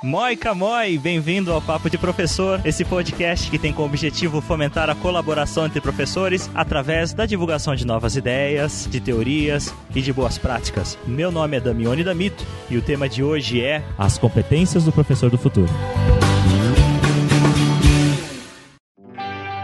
Moica Moi, bem-vindo ao Papo de Professor, esse podcast que tem como objetivo fomentar a colaboração entre professores através da divulgação de novas ideias, de teorias e de boas práticas. Meu nome é Damione Damito e o tema de hoje é as competências do professor do futuro.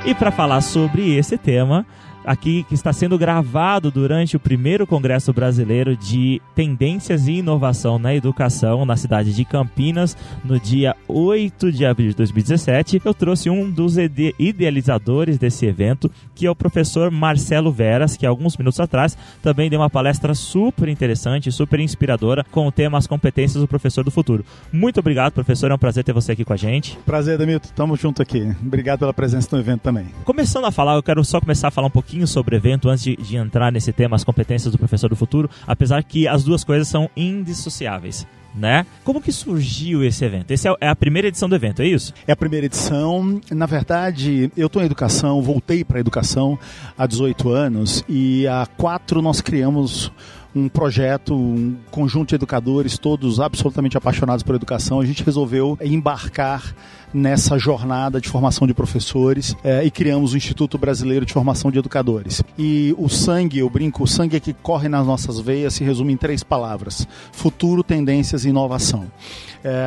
E para falar sobre esse tema, aqui que está sendo gravado durante o primeiro Congresso Brasileiro de Tendências e Inovação na Educação, na cidade de Campinas, no dia 8 de abril de 2017, eu trouxe um dos idealizadores desse evento, que é o professor Marcelo Veras, que alguns minutos atrás também deu uma palestra super interessante, super inspiradora, com o tema As Competências do Professor do Futuro. Muito obrigado, professor, é um prazer ter você aqui com a gente. Prazer, Damito, tamo junto aqui. Obrigado pela presença no evento também. Começando a falar, eu quero só começar a falar um pouquinho sobre o evento antes de entrar nesse tema, as competências do professor do futuro, apesar que as duas coisas são indissociáveis, né? Como que surgiu esse evento? Essa é a primeira edição do evento, é isso? É a primeira edição. Na verdade, eu estou em educação, voltei para a educação há 18 anos e há 4 nós criamos um projeto, um conjunto de educadores, todos absolutamente apaixonados por educação. A gente resolveu embarcar nessa jornada de formação de professores e criamos o Instituto Brasileiro de Formação de Educadores. E o sangue, eu brinco, o sangue é que corre nas nossas veias se resume em 3 palavras: futuro, tendências e inovação.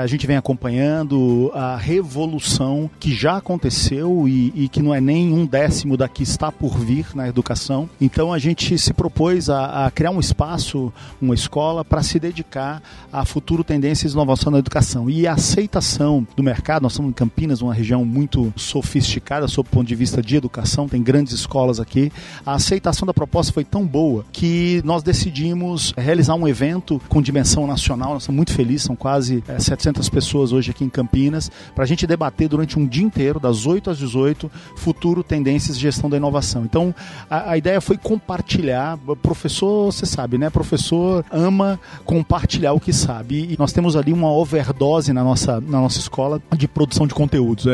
A gente vem acompanhando a revolução que já aconteceu e que não é nem 1/10 da que está por vir na educação. Então a gente se propôs a criar um espaço, uma escola, para se dedicar a futuro, tendências e inovação na educação. E a aceitação do mercado, nós estamos em Campinas, uma região muito sofisticada sob o ponto de vista de educação, tem grandes escolas aqui. A aceitação da proposta foi tão boa que nós decidimos realizar um evento com dimensão nacional. Nós estamos muito felizes, são quase 700 pessoas hoje aqui em Campinas, para a gente debater durante um dia inteiro, das 8 às 18, futuro, tendências e gestão da inovação. Então, a ideia foi compartilhar. Professor, você sabe, né? Professor ama compartilhar o que sabe. E nós temos ali uma overdose na nossa escola de produção de conteúdos.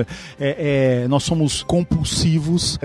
Nós somos compulsivos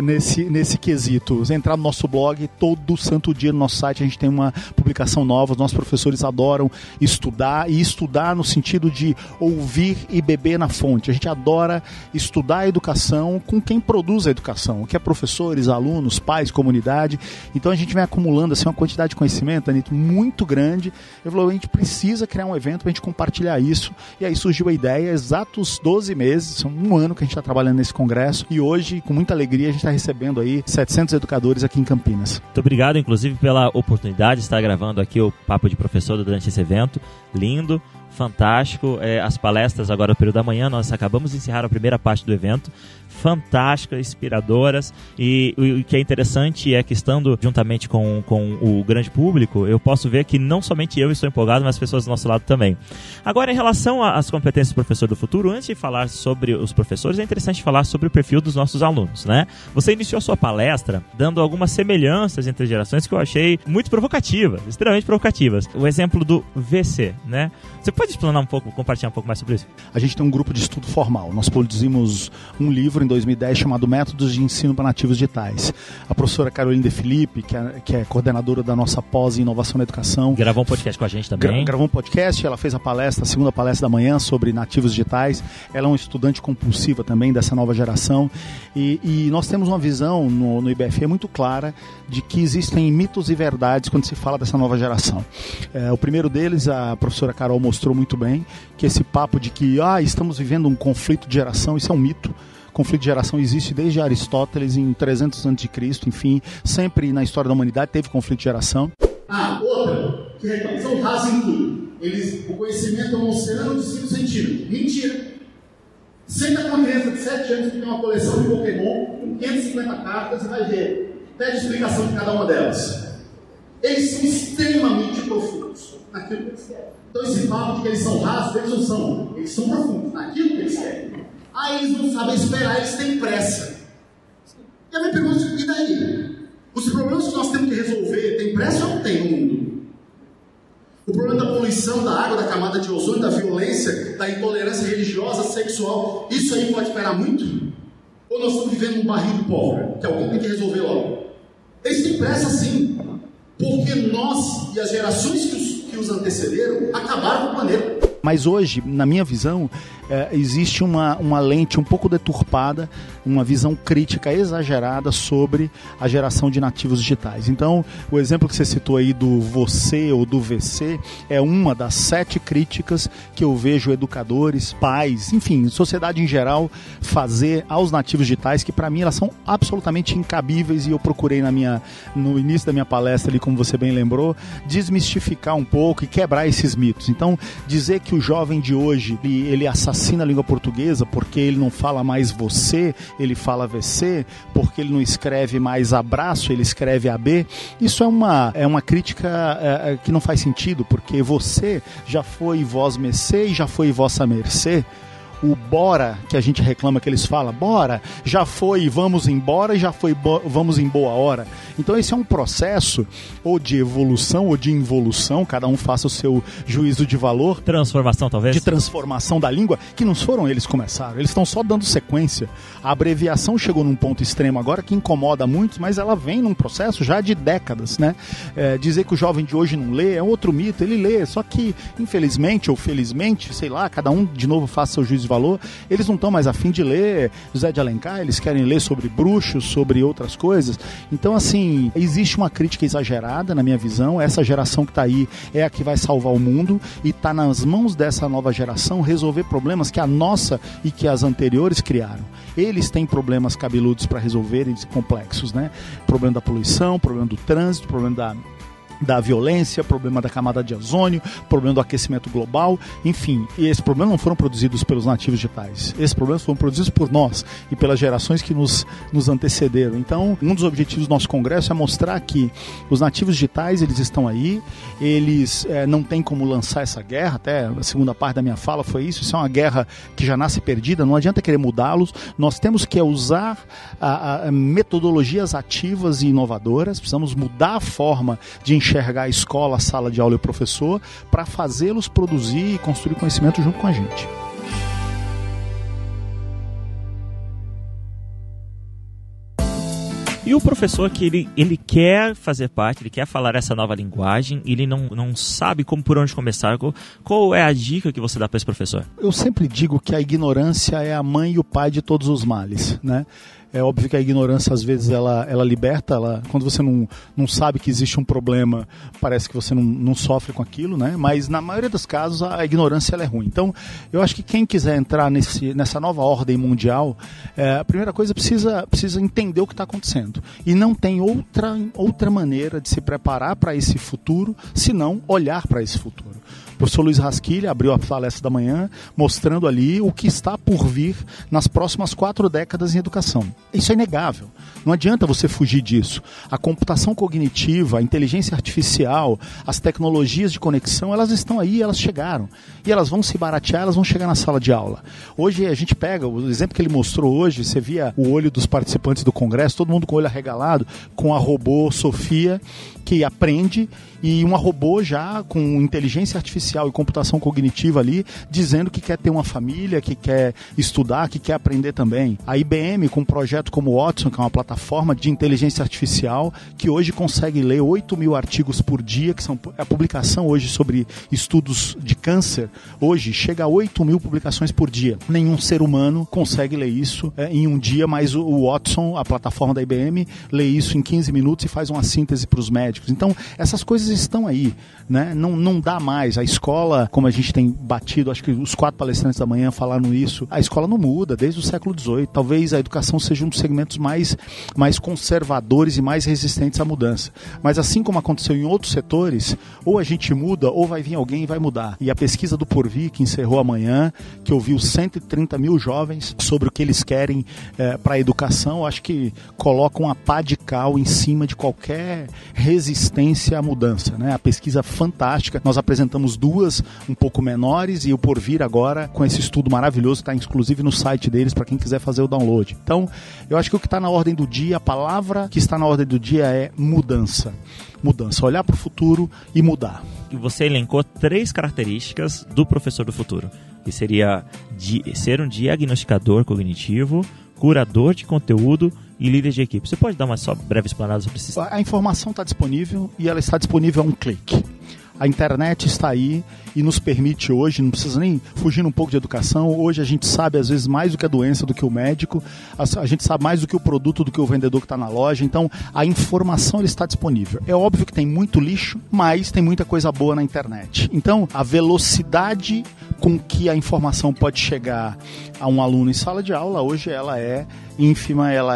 nesse quesito. Você entrar no nosso blog, todo santo dia no nosso site a gente tem uma publicação nova. Os nossos professores adoram estudar, e estudar no sentido de ouvir e beber na fonte. A gente adora estudar a educação com quem produz a educação, que é professores, alunos, pais, comunidade. Então a gente vem acumulando assim, uma quantidade de conhecimento, Anito, muito grande. Eu falei, a gente precisa criar um evento para a gente compartilhar isso. E aí surgiu a ideia, exatos 12 meses, são um ano que a gente está trabalhando nesse congresso, e hoje, com muita alegria, a gente está recebendo aí 700 educadores aqui em Campinas. Muito obrigado, inclusive, pela oportunidade de estar gravando aqui o Papo de Professor durante esse evento. Lindo, fantástico. As palestras agora no período da manhã, nós acabamos de encerrar a primeira parte do evento. Fantásticas, inspiradoras, e o que é interessante é que, estando juntamente com o grande público, eu posso ver que não somente eu estou empolgado, mas as pessoas do nosso lado também. Agora, em relação às competências do professor do futuro, antes de falar sobre os professores, é interessante falar sobre o perfil dos nossos alunos, né? Você iniciou a sua palestra dando algumas semelhanças entre gerações que eu achei muito provocativas, extremamente provocativas. O exemplo do VC, né? Você pode explanar um pouco, compartilhar um pouco mais sobre isso? A gente tem um grupo de estudo formal. Nós produzimos um livro em 2010 chamado Métodos de Ensino para Nativos Digitais. A professora Caroline De Filipe, que é coordenadora da nossa pós em Inovação na Educação, gravou um podcast com a gente também. Gravou um podcast, ela fez a segunda palestra da manhã sobre nativos digitais. Ela é uma estudante compulsiva também dessa nova geração. E nós temos uma visão no IBFE muito clara de que existem mitos e verdades quando se fala dessa nova geração. O primeiro deles, a professora Carol mostrou muito bem, que esse papo de que estamos vivendo um conflito de geração, isso é um mito. Conflito de geração existe desde Aristóteles, em 300 a.C., enfim, sempre na história da humanidade teve conflito de geração. Outra, que são rasos em tudo. O conhecimento é um oceano de 5 centímetros. Mentira! Senta com uma criança de 7 anos que tem uma coleção de Pokémon com 550 cartas e vai ver. Pede explicação de cada uma delas. Eles são extremamente profundos naquilo que eles querem. Então esse papo de que eles são rasos, eles não são. Eles são profundos naquilo que eles querem. Eles não sabem esperar, eles têm pressa. E a minha pergunta é, e daí? Os problemas que nós temos que resolver, tem pressa ou não tem no mundo? O problema da poluição da água, da camada de ozônio, da violência, da intolerância religiosa, sexual, isso aí pode esperar muito? Ou nós estamos vivendo um barril de pólvora, que alguém tem que resolver logo? Eles têm pressa sim, porque nós e as gerações que os antecederam acabaram com o planeta. Mas hoje, na minha visão, existe uma lente um pouco deturpada, uma visão crítica exagerada sobre a geração de nativos digitais. Então, o exemplo que você citou aí do você ou do VC é uma das 7 críticas que eu vejo educadores, pais, enfim, sociedade em geral, fazer aos nativos digitais, que para mim elas são absolutamente incabíveis, e eu procurei no início da minha palestra ali, como você bem lembrou, desmistificar um pouco e quebrar esses mitos. Então, dizer que o jovem de hoje, ele assassina a língua portuguesa porque ele não fala mais você, ele fala VC, porque ele não escreve mais abraço, ele escreve AB, isso é uma crítica que não faz sentido, porque você já foi vós mercê e já foi vossa mercê. O bora, que a gente reclama que eles falam, bora, já foi vamos embora e já foi vamos em boa hora. Então esse é um processo ou de evolução ou de involução, cada um faça o seu juízo de valor. Transformação, talvez? De transformação da língua, que não foram eles que começaram, eles estão só dando sequência. A abreviação chegou num ponto extremo agora que incomoda muitos, mas ela vem num processo já de décadas, né? Dizer que o jovem de hoje não lê é outro mito, ele lê, só que infelizmente ou felizmente, sei lá, cada um de novo faça seu juízo de valor, eles não estão mais a fim de ler José de Alencar, eles querem ler sobre bruxos, sobre outras coisas. Então, assim, existe uma crítica exagerada na minha visão. Essa geração que está aí é a que vai salvar o mundo, e está nas mãos dessa nova geração resolver problemas que a nossa e que as anteriores criaram. Eles têm problemas cabeludos para resolverem, complexos, né? Problema da poluição, problema do trânsito, problema da violência, problema da camada de ozônio, problema do aquecimento global, enfim, e esses problemas não foram produzidos pelos nativos digitais, esses problemas foram produzidos por nós e pelas gerações que nos antecederam. Então, um dos objetivos do nosso congresso é mostrar que os nativos digitais, eles estão aí, eles não tem como lançar essa guerra, até a segunda parte da minha fala foi isso é uma guerra que já nasce perdida, não adianta querer mudá-los, nós temos que usar metodologias ativas e inovadoras, precisamos mudar a forma de enxergar a escola, a sala de aula e o professor, para fazê-los produzir e construir conhecimento junto com a gente. E o professor que ele quer fazer parte, ele quer falar essa nova linguagem, ele não sabe por onde começar. Qual é a dica que você dá para esse professor? Eu sempre digo que a ignorância é a mãe e o pai de todos os males, né? É óbvio que a ignorância, às vezes, ela liberta. Quando você não sabe que existe um problema, parece que você não sofre com aquilo, né? Mas, na maioria dos casos, a ignorância ela é ruim. Então, eu acho que quem quiser entrar nessa nova ordem mundial, a primeira coisa, precisa entender o que está acontecendo. E não tem outra maneira de se preparar para esse futuro, senão olhar para esse futuro. O professor Luiz Rasquilha abriu a palestra da manhã mostrando ali o que está por vir nas próximas 4 décadas em educação. Isso é inegável. Não adianta você fugir disso. A computação cognitiva, a inteligência artificial, as tecnologias de conexão, elas estão aí, elas chegaram. E elas vão se baratear, elas vão chegar na sala de aula. Hoje a gente pega o exemplo que ele mostrou hoje, você via o olho dos participantes do congresso, todo mundo com o olho arregalado, com a robô Sofia, que aprende, e uma robô já com inteligência artificial e computação cognitiva ali, dizendo que quer ter uma família, que quer estudar, que quer aprender também. A IBM, com um projeto como o Watson, que é uma plataforma de inteligência artificial, que hoje consegue ler 8.000 artigos por dia, que são a publicação hoje sobre estudos de câncer, hoje chega a 8.000 publicações por dia. Nenhum ser humano consegue ler isso em um dia, mas o Watson, a plataforma da IBM, lê isso em 15 minutos e faz uma síntese para os médicos. Então, essas coisas estão aí, né? Não dá mais. A escola, como a gente tem batido, acho que os 4 palestrantes da manhã falaram isso, a escola não muda desde o século XVIII. Talvez a educação seja um dos segmentos mais conservadores e mais resistentes à mudança. Mas assim como aconteceu em outros setores, ou a gente muda, ou vai vir alguém e vai mudar. E a pesquisa do Porvir, que encerrou amanhã, que ouviu 130 mil jovens sobre o que eles querem para a educação, acho que coloca uma pá de cal em cima de qualquer resistência à mudança, né? A pesquisa fantástica, nós apresentamos 2 um pouco menores e o Porvir agora com esse estudo maravilhoso, está inclusive no site deles para quem quiser fazer o download. Então, eu acho que o que está na ordem do dia, a palavra que está na ordem do dia é mudança. Mudança, olhar para o futuro e mudar. E você elencou 3 características do professor do futuro, que seria ser um diagnosticador cognitivo, curador de conteúdo e líder de equipe. Você pode dar uma só breve explanada sobre isso? A informação está disponível e ela está disponível a um clique. A internet está aí e nos permite hoje, não precisa nem fugir um pouco de educação, hoje a gente sabe às vezes mais do que a doença, do que o médico, a gente sabe mais do que o produto, do que o vendedor que está na loja, então a informação ela está disponível. É óbvio que tem muito lixo, mas tem muita coisa boa na internet. Então a velocidade com que a informação pode chegar a um aluno em sala de aula, hoje ela é ínfima, ela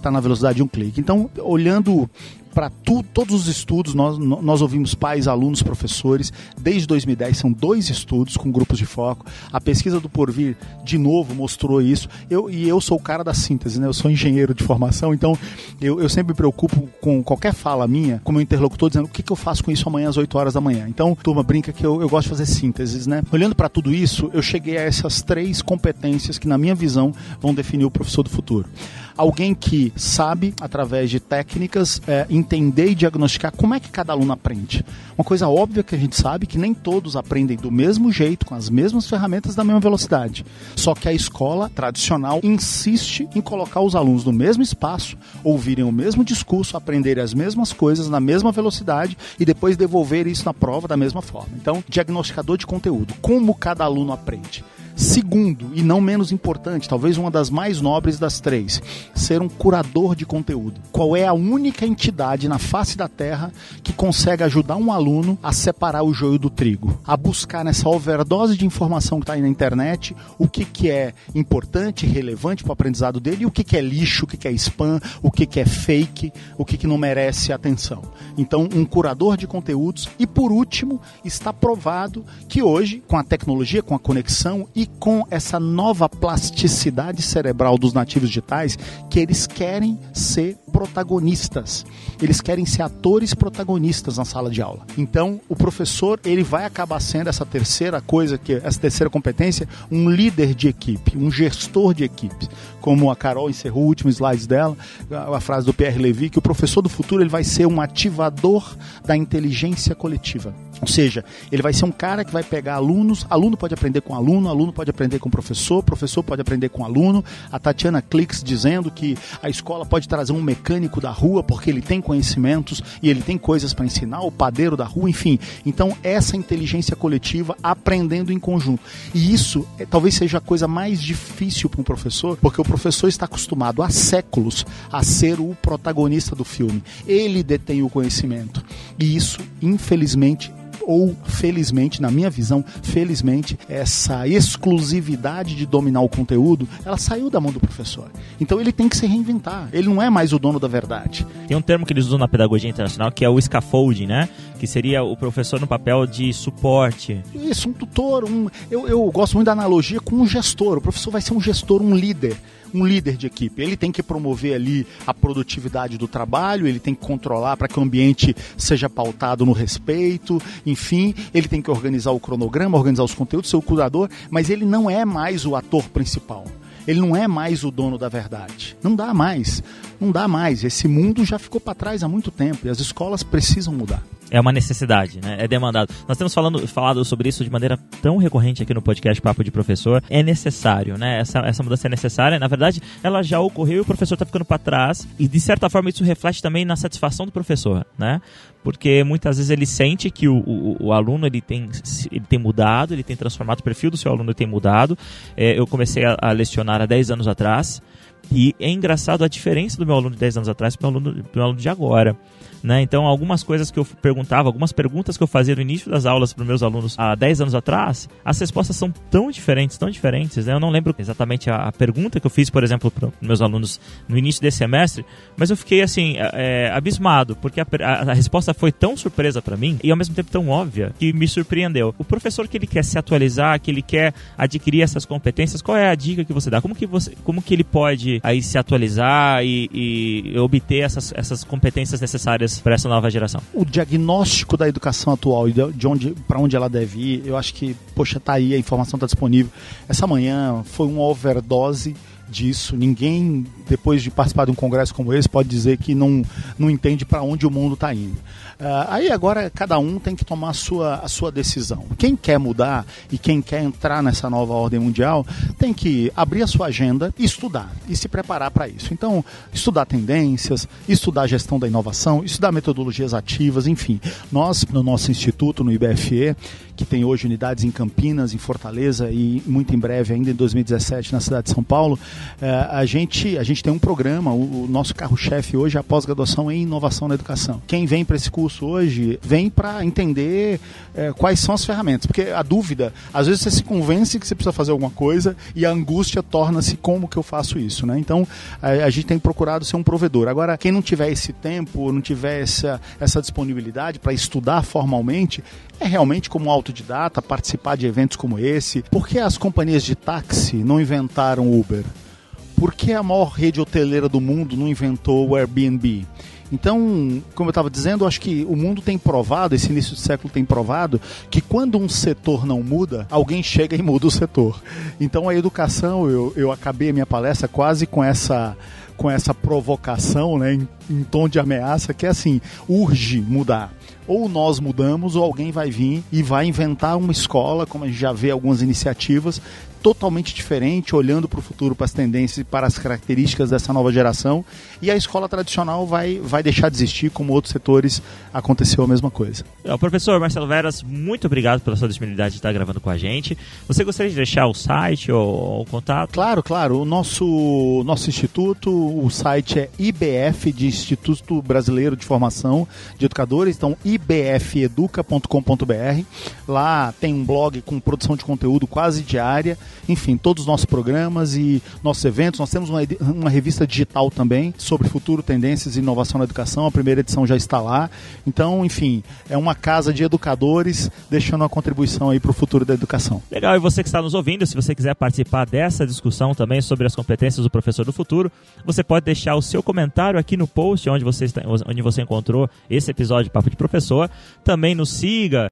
tá na velocidade de um clique. Então, olhando para todos os estudos, nós ouvimos pais, alunos, professores. Desde 2010 são 2 estudos com grupos de foco. A pesquisa do Porvir, de novo, mostrou isso. Eu sou o cara da síntese, né? Eu sou engenheiro de formação, então eu sempre me preocupo com qualquer fala minha, como interlocutor, dizendo o que eu faço com isso amanhã às 8 horas da manhã. Então, turma, brinca que eu gosto de fazer sínteses, né? Olhando para tudo isso, eu cheguei a essas 3 competências que, na minha visão, vão definir o professor do futuro. Alguém que sabe, através de técnicas, entender e diagnosticar como é que cada aluno aprende. Uma coisa óbvia que a gente sabe que nem todos aprendem do mesmo jeito, com as mesmas ferramentas, da mesma velocidade. Só que a escola tradicional insiste em colocar os alunos no mesmo espaço, ouvirem o mesmo discurso, aprenderem as mesmas coisas na mesma velocidade e depois devolver isso na prova da mesma forma. Então, diagnosticador de conteúdo. Como cada aluno aprende? Segundo, e não menos importante, talvez uma das mais nobres das 3, ser um curador de conteúdo. Qual é a única entidade na face da Terra que consegue ajudar um aluno a separar o joio do trigo? A buscar nessa overdose de informação que está aí na internet o que é importante, relevante para o aprendizado dele e o que é lixo, o que é spam, o que é fake, o que não merece atenção. Então, um curador de conteúdos. E por último, está provado que hoje, com a tecnologia, com a conexão e com essa nova plasticidade cerebral dos nativos digitais, que eles querem ser protagonistas. Eles querem ser atores protagonistas na sala de aula. Então, o professor, ele vai acabar sendo essa terceira competência, um líder de equipe, um gestor de equipe. Como a Carol encerrou o último slide dela, a frase do Pierre Levy, que o professor do futuro ele vai ser um ativador da inteligência coletiva. Ou seja, ele vai ser um cara que vai pegar alunos, aluno pode aprender com aluno pode aprender com professor pode aprender com aluno. A Tatiana Klix dizendo que a escola pode trazer um mecânico da rua porque ele tem conhecimentos e ele tem coisas para ensinar, o padeiro da rua, enfim. Então, essa inteligência coletiva aprendendo em conjunto. E isso talvez seja a coisa mais difícil para um professor, porque o professor está acostumado há séculos a ser o protagonista do filme. Ele detém o conhecimento. E isso, infelizmente, ou felizmente, na minha visão, felizmente, essa exclusividade de dominar o conteúdo, ela saiu da mão do professor. Então ele tem que se reinventar. Ele não é mais o dono da verdade. Tem um termo que eles usam na pedagogia internacional que é o scaffolding, né? Que seria o professor no papel de suporte. Isso, um tutor. Eu gosto muito da analogia com um gestor. O professor vai ser um gestor, um líder de equipe. Ele tem que promover ali a produtividade do trabalho, ele tem que controlar para que o ambiente seja pautado no respeito, enfim, ele tem que organizar o cronograma, organizar os conteúdos, ser o curador, mas ele não é mais o ator principal. Ele não é mais o dono da verdade. Não dá mais. Esse mundo já ficou para trás há muito tempo e as escolas precisam mudar. É uma necessidade, né? É demandado. Nós temos falado sobre isso de maneira tão recorrente aqui no podcast Papo de Professor. É necessário, né? Essa mudança é necessária. Na verdade, ela já ocorreu e o professor está ficando para trás. E, de certa forma, isso reflete também na satisfação do professor, né? Porque muitas vezes ele sente que o aluno ele tem mudado, ele tem transformado, o perfil do seu aluno tem mudado. Eu comecei a lecionar há 10 anos atrás. E é engraçado a diferença do meu aluno de 10 anos atrás para o meu aluno de agora. Né? Então, algumas coisas que eu perguntava, algumas perguntas que eu fazia no início das aulas para os meus alunos há 10 anos atrás, as respostas são tão diferentes, né? Eu não lembro exatamente a pergunta que eu fiz, por exemplo, para os meus alunos no início desse semestre, mas eu fiquei assim, abismado, porque a resposta foi tão surpresa para mim e ao mesmo tempo tão óbvia que me surpreendeu. O professor que ele quer se atualizar, que ele quer adquirir essas competências, qual é a dica que você dá? Como que ele pode aí se atualizar e obter essas competências necessárias para essa nova geração? O diagnóstico da educação atual e para onde ela deve ir, eu acho que, tá aí, a informação está disponível. Essa manhã foi uma overdose disso, ninguém depois de participar de um congresso como esse, pode dizer que não entende para onde o mundo está indo. Aí agora cada um tem que tomar a sua decisão. Quem quer mudar e quem quer entrar nessa nova ordem mundial tem que abrir a sua agenda e estudar e se preparar para isso. Então, estudar tendências, estudar gestão da inovação, estudar metodologias ativas, enfim. Nós, no nosso instituto, no IBFE, que tem hoje unidades em Campinas, em Fortaleza e muito em breve, ainda em 2017, na cidade de São Paulo, a gente tem um programa, o nosso carro-chefe hoje é a pós-graduação em inovação na educação. Quem vem para esse curso hoje vem para entender quais são as ferramentas, porque a dúvida, às vezes você se convence que você precisa fazer alguma coisa e a angústia torna-se como que eu faço isso, né? Então a gente tem procurado ser um provedor. Agora, quem não tiver esse tempo, não tiver essa disponibilidade para estudar formalmente, é realmente como autodidata participar de eventos como esse. Por que as companhias de táxi não inventaram o Uber? Por que a maior rede hoteleira do mundo não inventou o Airbnb? Então, como eu estava dizendo, acho que o mundo tem provado, esse início de século tem provado, que quando um setor não muda, alguém chega e muda o setor. Então a educação, eu acabei a minha palestra quase com essa provocação, né, em tom de ameaça, que é assim, urge mudar. Ou nós mudamos, ou alguém vai vir e vai inventar uma escola, como a gente já vê algumas iniciativas, totalmente diferente, olhando para o futuro, para as tendências e para as características dessa nova geração, e a escola tradicional vai deixar de existir, como outros setores aconteceu a mesma coisa. Professor Marcelo Veras, muito obrigado pela sua disponibilidade de estar gravando com a gente. Você gostaria de deixar o site ou o contato? Claro. O nosso instituto, o site é IBF, de Instituto Brasileiro de Formação de Educadores, então ibfeduca.com.br. Lá tem um blog com produção de conteúdo quase diária, enfim, todos os nossos programas e nossos eventos. Nós temos uma revista digital também sobre futuro, tendências e inovação na educação. A primeira edição já está lá. Então, enfim, é uma casa de educadores deixando uma contribuição aí para o futuro da educação. Legal, e você que está nos ouvindo, se você quiser participar dessa discussão também sobre as competências do professor do futuro, você pode deixar o seu comentário aqui no post onde você encontrou esse episódio de Papo de Professor. Também nos siga